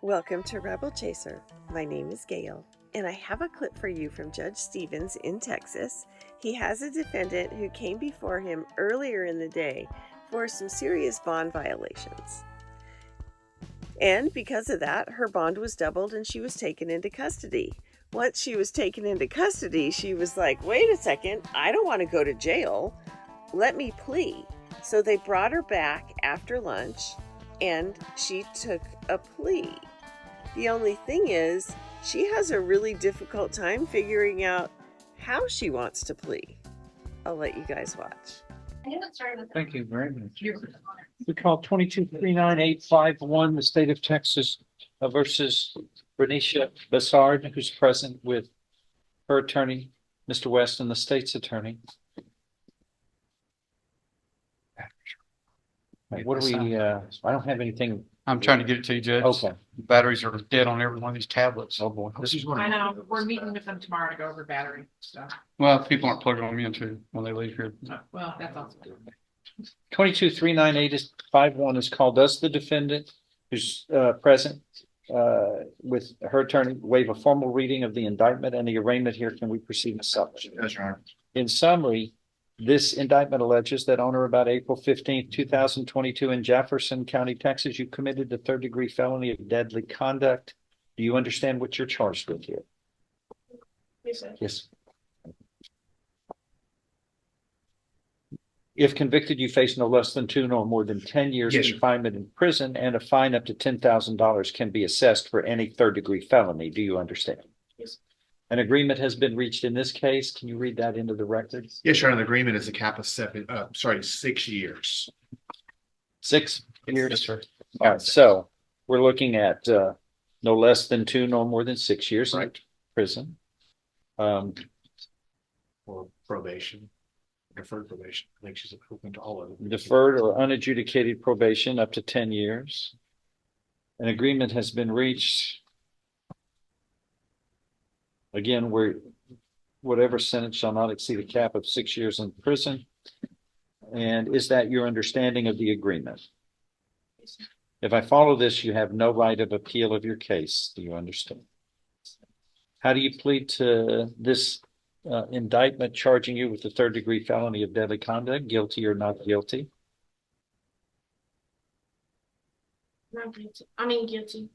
Welcome to Rebel Chaser. My name is Gail, and I have a clip for you from Judge Stevens in Texas. He has a defendant who came before him earlier in the day for some serious bond violations. And because of that, her bond was doubled and she was taken into custody. Once she was taken into custody, she was like, wait a second, I don't want to go to jail. Let me plea. So they brought her back after lunch and she took a plea. The only thing is, she has a really difficult time figuring out how she wants to plea. I'll let you guys watch. Thank you very much. We call 22-39851, the state of Texas versus Renisha Bassard, who's present with her attorney, Mr. West, and the state's attorney. What do we, I don't have anything. I'm trying to get it to you, Judge. Okay. Batteries are dead on every one of these tablets. Oh, boy. I know, we're meeting with them tomorrow to go over battery stuff. Well, people aren't plugging them into when they leave here. Well, that's also. 22-39851 is called. Does the defendant who's present with her attorney waive a formal reading of the indictment and the arraignment here? Can we proceed as such? Yes, Your Honor. In summary, this indictment alleges that on or about April 15th, 2022 in Jefferson County, Texas, you committed the third-degree felony of deadly conduct. Do you understand what you're charged with here? Yes, sir. Yes. If convicted, you face no less than 2 nor more than 10 years Yes, confinement in prison, and a fine up to $10,000 can be assessed for any third-degree felony. Do you understand? Yes. An agreement has been reached in this case. Can you read that into the record? Yes, Your Honor. The agreement is a cap of 6 years. 6 years? Yes, sir. All right, so we're looking at no less than 2 nor more than 6 years in prison. Or probation, deferred probation. I think she's open to all of them. Deferred or unadjudicated probation up to 10 years. An agreement has been reached. Again, where whatever sentence shall not exceed a cap of 6 years in prison. And is that your understanding of the agreement? Yes, sir. If I follow this, you have no right of appeal of your case. Do you understand? How do you plead to this indictment charging you with the third-degree felony of deadly conduct? Guilty or not guilty? Not guilty. I mean, guilty.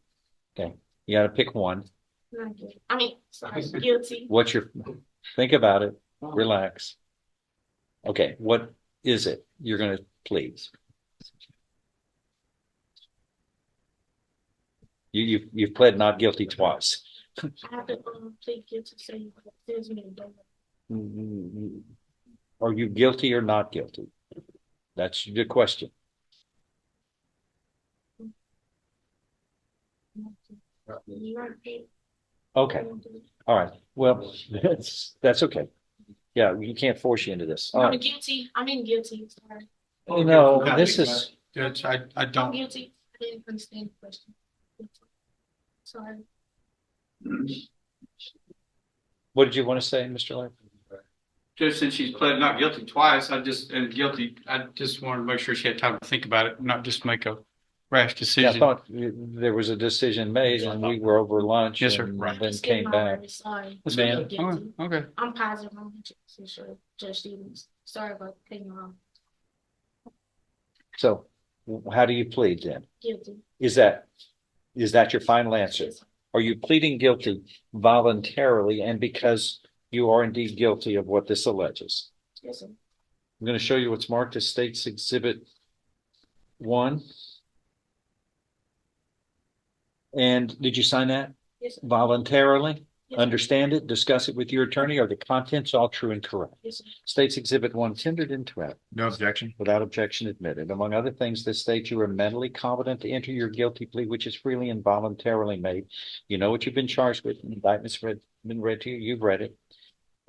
Okay, you got to pick one. Not guilty. I mean, sorry, guilty. What's your, think about it, relax. Okay, what is it you're going to plead? You've pled not guilty twice. I have to plead guilty, so you there's me in Are you guilty or not guilty? That's the question. You aren't paid. Okay, all right. Well, that's okay. Yeah, you can't force you into this. All I'm right. guilty. I mean, guilty. Sorry. No, this is, Judge, I I'm don't. guilty. I didn't understand the question. Sorry. what did you want to say, Mr. Lane? Judge, since she's pled not guilty twice, I just wanted to make sure she had time to think about it, not just make a rash Yeah, I decision. thought there was a decision made and we were over lunch. Yes, sir. And Right. then Just came getting back. over, sorry. That's Ma'am. okay. All right, okay. I'm positive. I'm sure Judge Stevens. Sorry about cutting you off. So how do you plead then? Guilty. Is that your final answer? Yes, sir. Are you pleading guilty voluntarily and because you are indeed guilty of what this alleges? Yes, sir. I'm going to show you what's marked as State's Exhibit 1. And did you sign that? Yes, sir. Voluntarily? Yes, sir. Understand it, discuss it with your attorney. Are the contents all true and correct? Yes, sir. State's Exhibit 1 tendered into it. No objection. Without objection admitted. Among other things, this states you are mentally competent to enter your guilty plea, which is freely and voluntarily made. You know what you've been charged with. The indictment's been read to you. You've read it.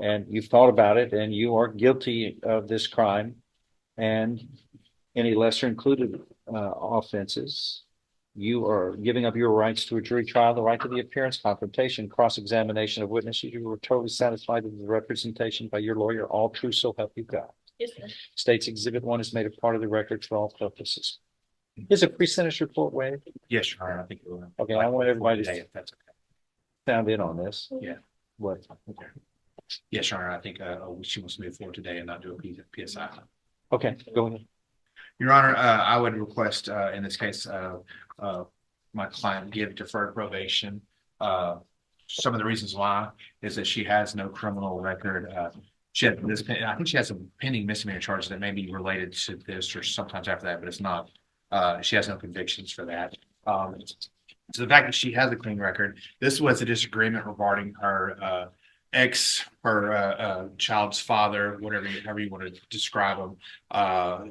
And you've thought about it, and you are guilty of this crime and any lesser included offenses. You are giving up your rights to a jury trial, the right to the appearance, confrontation, cross-examination of witnesses. You were totally satisfied with the representation by your lawyer. All true, so help you God. Yes, sir. State's Exhibit 1 is made a part of the record for all purposes. Is a pre-sentence report waived? Yes, Your Honor, I think. Okay, I want everybody today, to if that's okay. sound in on this. Yeah. What? Yes, Your Honor, I think she wants to move forward today and not do a PSI. Okay, go ahead. Your Honor, I would request in this case, my client give deferred probation. Some of the reasons why is that she has no criminal record. She had this, I think she has some pending misdemeanor charges that may be related to this or sometimes after that, but it's not. She has no convictions for that. So the fact that she has a clean record, this was a disagreement regarding her her child's father, however you want to describe him.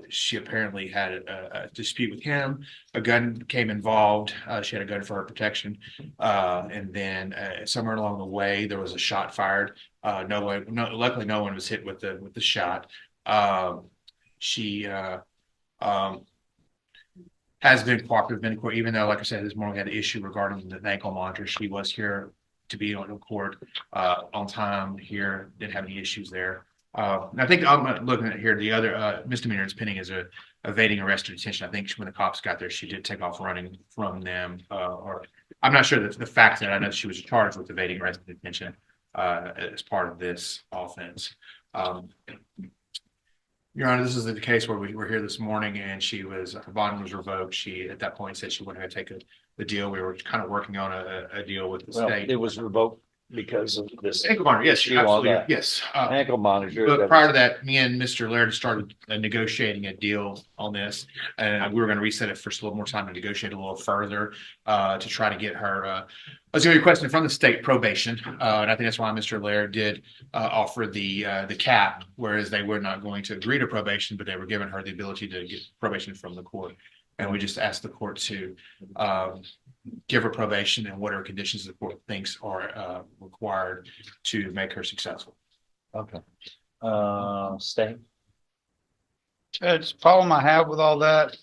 She apparently had a dispute with him. A gun became involved. She had a gun for her protection. And then somewhere along the way, there was a shot fired. Luckily, no one was hit with the shot. She has been cooperative in court, even though, like I said, this morning we had an issue regarding the ankle monitor. She was here to be on court on time here, didn't have any issues there. And I think I'm looking at here, the other misdemeanor is pending as evading arrest or detention. I think when the cops got there, she did take off running from them. Or I'm not sure that the fact that I know she was charged with evading arrest and detention as part of this offense. Your Honor, this is the case where we were here this morning and her bond was revoked. She, at that point, said she wasn't going to take the deal. We were kind of working on a deal with the state. It was revoked because of this. Ankle monitor, yes, absolutely, yes. Ankle monitor. But prior to that, me and Mr. Laird started negotiating a deal on this, and we were going to reset it for just a little more time to negotiate a little further to try to get her. I was going to request from the state probation, and I think that's why Mr. Laird did offer the cap, whereas they were not going to agree to probation, but they were giving her the ability to get probation from the court. And we just asked the court to give her probation and whatever conditions the court thinks are required to make her successful. Okay. State. Judge, the problem I have with all that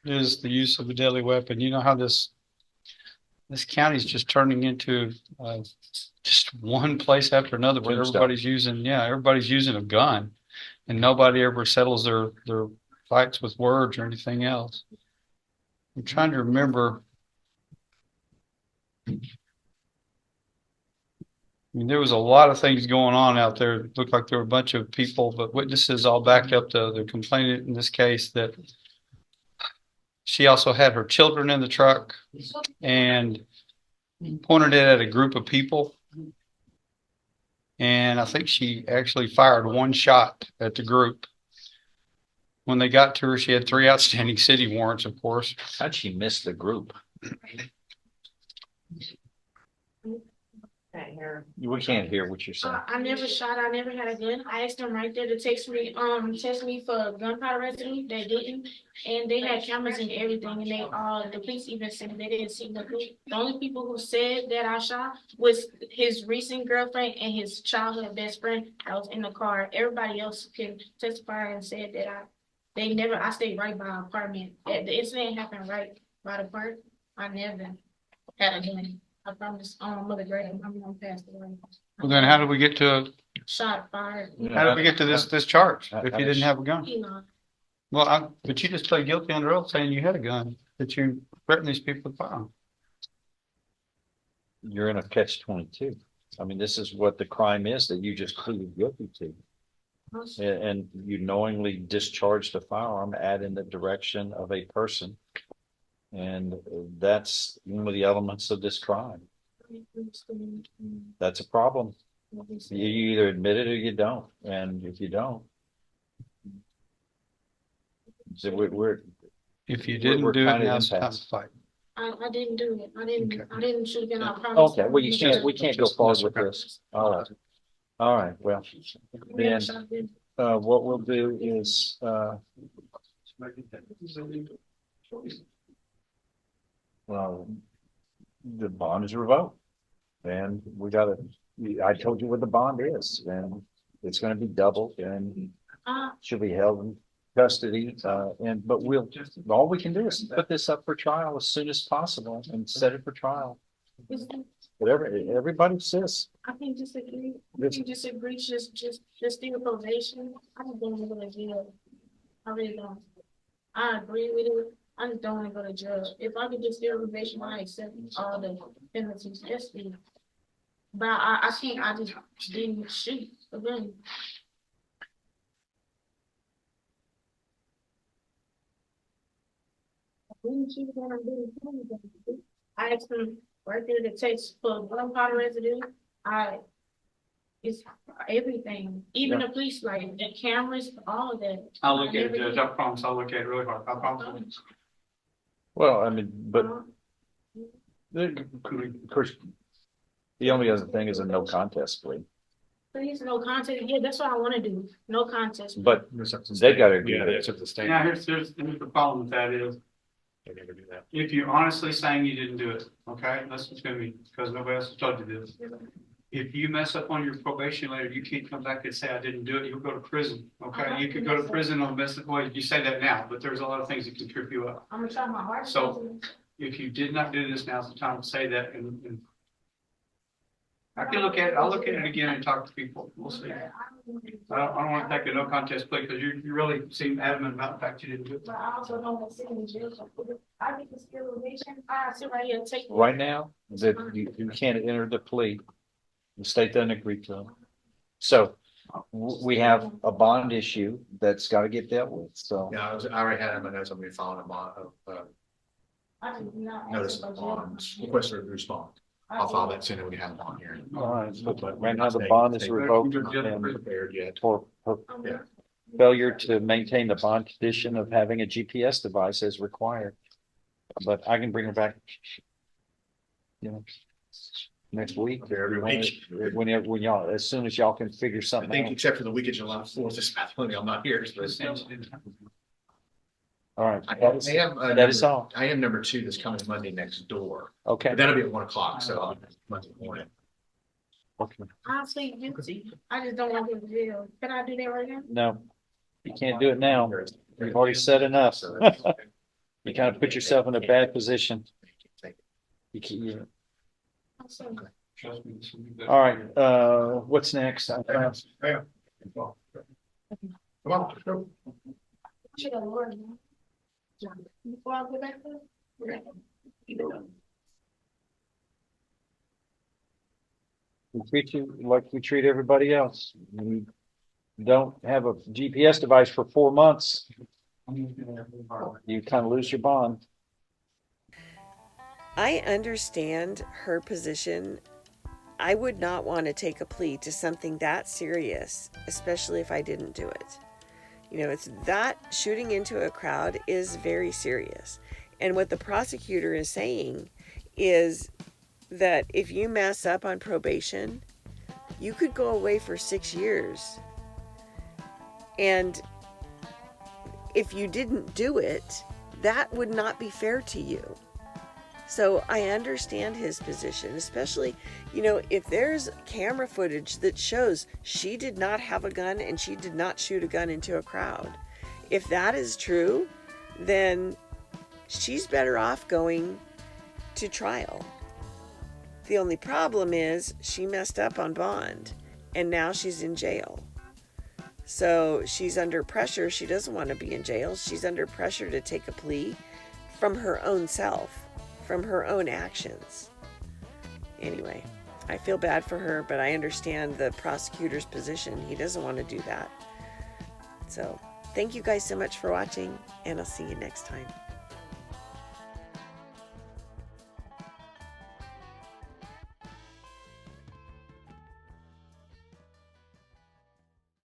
is the use of a deadly weapon. You know how this county's just turning into just one place after another where everybody's using a gun, and nobody ever settles their fights with words or anything else. I'm trying to remember. I mean, there was a lot of things going on out there. It looked like there were a bunch of people, but witnesses all backed up the complainant in this case that she also had her children in the truck and pointed it at a group of people. And I think she actually fired one shot at the group. When they got to her, she had 3 outstanding city warrants, of course. How'd she miss the group? We can't hear what you're saying. I never shot. I never had a gun. I asked them right there to test me for gunpowder residue. They didn't, and they had cameras and everything. And the police even said they didn't see nothing. The only people who said that I shot was his recent girlfriend and his childhood best friend. I was in the car. Everybody else can testify and said that I stayed right by our apartment. The incident happened right by the park. I never had a gun. I promise Mother Grady, I'm past the way. Well, then how did we get to Shot fired. how did we get to this charge if you didn't have a gun? You know, Well, but you just pled guilty under oath saying you had a gun, that you threatened these people with firearms. You're in a catch-22. I mean, this is what the crime is that you just pleaded guilty to. And you knowingly discharged a firearm in the direction of a person. And that's one of the elements of this crime. That's a problem. You either admit it or you don't. And if you don't, so If you didn't do it, now's the time impasse. to fight. I didn't do it. I didn't shoot a gun. I promise. Okay, well, we can't go forward with this. All right, well, then, what we'll do is, well, the bond is revoked. And I told you what the bond is, and it's gonna be doubled and she'll be held in custody. But all we can do is put this up for trial as soon as possible and set it for trial. Whatever everybody says. I can disagree. I can disagree. Just still probation. I don't think it's gonna deal. I really don't. I agree with it. I just don't wanna go to jail. If I could just get probation, I accept all the penalties, yes, please. But I can't, I just didn't shoot again. I asked him right there to text for gunpowder residue. It's everything, even the police, like the cameras, all of that. I'll look at it, Judge. I promise I'll look at it really hard. I promise. Well, I mean, but of course, the only other thing is a no contest plea. Please, no contest. Yeah, that's what I wanna do. No contest. But they gotta agree. Yeah, with that's it. up to the state. Now, here's the problem with that is, They never do that. if you're honestly saying you didn't do it, okay, that's what's gonna be, because nobody else has told you this. If you mess up on your probation later, you can't come back and say, I didn't do it, you'll go to prison, okay? You could go to prison on mess up, well, you say that now, but there's a lot of things that can trip you up. I'm gonna try my hardest. So- If you did not do this, now's the time to say that, and I can look at it, I'll look at it again and talk to people, we'll see. I don't wanna take a no contest plea, because you really seem adamant about the fact you didn't do it. But I also don't want to sit in jail. I get the skill of nation. I sit right here and take. Right now, that you can't enter the plea. The state doesn't agree to it. So we have a bond issue that's got to get dealt with. So Yeah, I already had him, I know somebody filing a bond, I do not. notice of bonds, request for a response. I'll file that soon, and we have them on here. all right, but right now the bond is revoked Not and prepared yet. for Yeah. failure to maintain the bond condition of having a GPS device as required. But I can bring her back, you know, next week or Every week. whenever, when y'all, as soon as y'all can figure I something think out. except for the week of July 4th, this I'm not here. So All right, I that is, have, that is all. I am number 2 that's coming Monday next door, Okay. but that'll be at 1 o'clock, so I'll be Monday morning. Okay. I'll plead guilty. I just don't want to go to jail. Can I do that right now? No, you can't do it now. You've already said enough. So You kind of put yourself in a bad position. You can't, Trust me, this will be better. all right, what's next? Come on, let's go. Should have learned. Before I go back there. We treat you like we treat everybody else. You don't have a GPS device for 4 months, you kind of lose your bond. I understand her position. I would not want to take a plea to something that serious, especially if I didn't do it. You know, it's that shooting into a crowd is very serious. And what the prosecutor is saying is that if you mess up on probation, you could go away for 6 years. And if you didn't do it, that would not be fair to you. So I understand his position, especially, you know, if there's camera footage that shows she did not have a gun and she did not shoot a gun into a crowd. If that is true, then she's better off going to trial. The only problem is she messed up on bond and now she's in jail. So she's under pressure. She doesn't want to be in jail. She's under pressure to take a plea from her own self, from her own actions. Anyway, I feel bad for her, but I understand the prosecutor's position. He doesn't want to do that. So thank you guys so much for watching, and I'll see you next time.